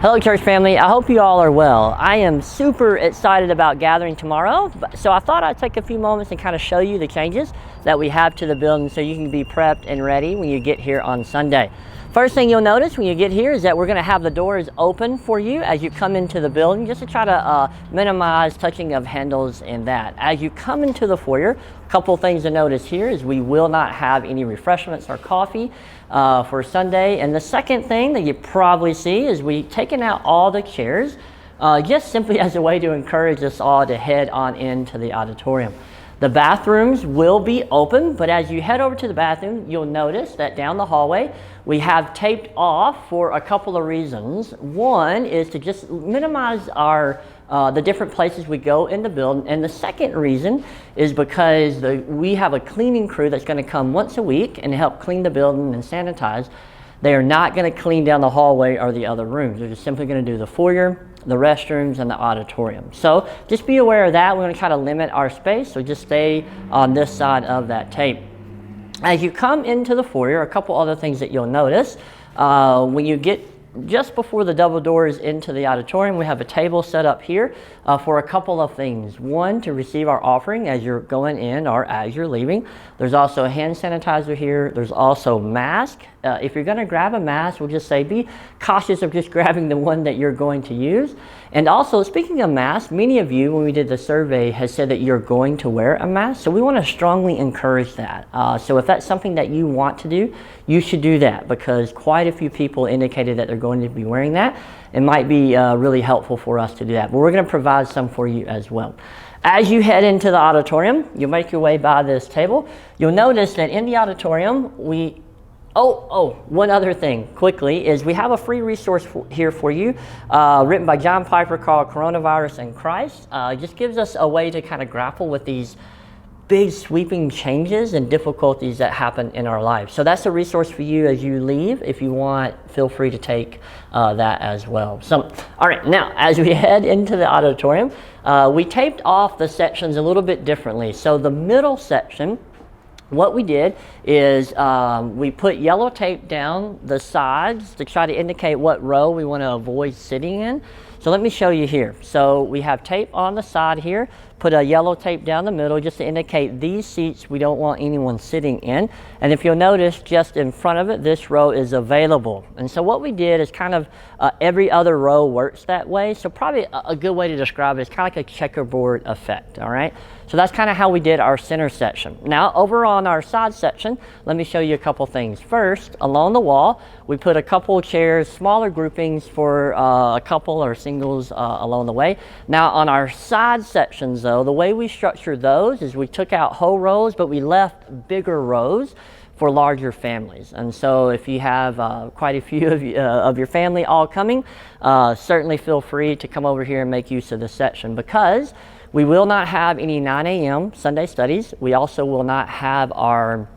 Hello church family, I hope you all are well. I am super excited about gathering tomorrow, so I thought I'd take a few moments and kind of show you the changes that we have to the building so you can be prepped and ready when you get here on Sunday. First thing you'll notice when you get here is that we're going to have the doors open for you as you come into the building, just to try to minimize touching of handles and that. As you come into the foyer, a couple things to notice here is we will not have any refreshments or coffee for Sunday. And the second thing that you probably see is we've taken out all the chairs just simply as a way to encourage us all to head on into the auditorium. The bathrooms will be open, but as you head over to the bathroom, you'll notice that down the hallway, we have taped off for a couple of reasons. One is to just minimize our the different places we go in the building. And the second reason is because we have a cleaning crew that's going to come once a week and help clean the building and sanitize. They are not going to clean down the hallway or the other rooms. They're just simply going to do the foyer, the restrooms, and the auditorium. So just be aware of that. We're going to try to limit our space, so just stay on this side of that tape. As you come into the foyer, a couple other things that you'll notice. When you get just before the double doors into the auditorium, we have a table set up here for a couple of things. One, to receive our offering as you're going in or as you're leaving. There's also a hand sanitizer here. There's also mask. If you're going to grab a mask, we'll just say be cautious of just grabbing the one that you're going to use. And also, speaking of masks, many of you, when we did the survey, has said that you're going to wear a mask. So we want to strongly encourage that. So if that's something that you want to do, you should do that, because quite a few people indicated that they're going to be wearing that. It might be really helpful for us to do that. But we're going to provide some for you as well. As you head into the auditorium, you'll make your way by this table. You'll notice that in the auditorium, one other thing quickly is we have a free resource here for you written by John Piper called Coronavirus and Christ. It just gives us a way to kind of grapple with these big sweeping changes and difficulties that happen in our lives. So that's a resource for you as you leave. If you want, feel free to take that as well. So, all right, now as we head into the auditorium, we taped off the sections a little bit differently. So the middle section, what we did is we put yellow tape down the sides to try to indicate what row we want to avoid sitting in. So let me show you here. So we have tape on the side here, put a yellow tape down the middle just to indicate these seats we don't want anyone sitting in. And if you'll notice, just in front of it, this row is available. And so what we did is kind of every other row works that way. So probably a good way to describe it is kind of like a checkerboard effect, all right? So that's kind of how we did our center section. Now over on our side section, let me show you a couple things. First, along the wall, we put a couple chairs, smaller groupings for a couple or singles along the way. Now on our side sections though, the way we structured those is we took out whole rows, but we left bigger rows for larger families. And so if you have quite a few of your family all coming, certainly feel free to come over here and make use of this section, because we will not have any 9 a.m. Sunday studies. We also will not have our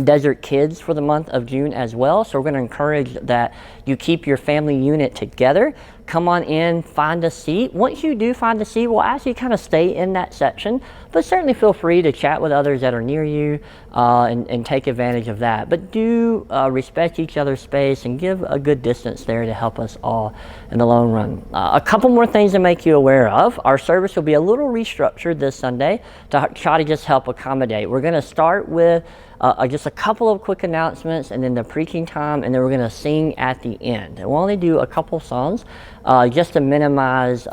Desert Kids for the month of June as well. So we're going to encourage that you keep your family unit together. Come on in, find a seat. Once you do find a seat, we'll ask you to kind of stay in that section, but certainly feel free to chat with others that are near you and take advantage of that. But do respect each other's space and give a good distance there to help us all in the long run. A couple more things to make you aware of. Our service will be a little restructured this Sunday to try to just help accommodate. We're going to start with just a couple of quick announcements and then the preaching time, and then we're going to sing at the end. And we'll only do a couple songs just to minimize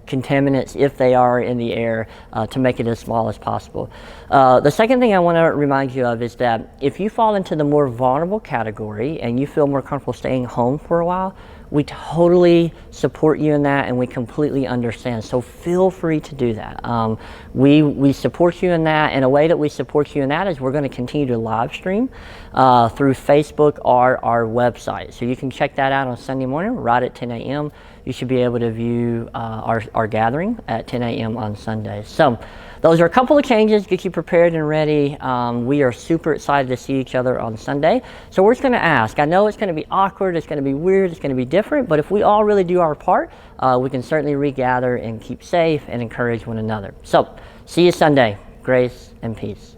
contaminants if they are in the air, to make it as small as possible. The second thing I want to remind you of is that if you fall into the more vulnerable category and you feel more comfortable staying home for a while, we totally support you in that, and we completely understand. So feel free to do that. We support you in that, and a way that we support you in that is we're going to continue to live stream through Facebook or our website. So you can check that out on Sunday morning right at 10 a.m. You should be able to view our gathering at 10 a.m. on Sunday. So those are a couple of changes, get you prepared and ready. We are super excited to see each other on Sunday. So we're just going to ask. I know it's going to be awkward, it's going to be weird, it's going to be different, but if we all really do our part, we can certainly regather and keep safe and encourage one another. So see you Sunday. Grace and peace.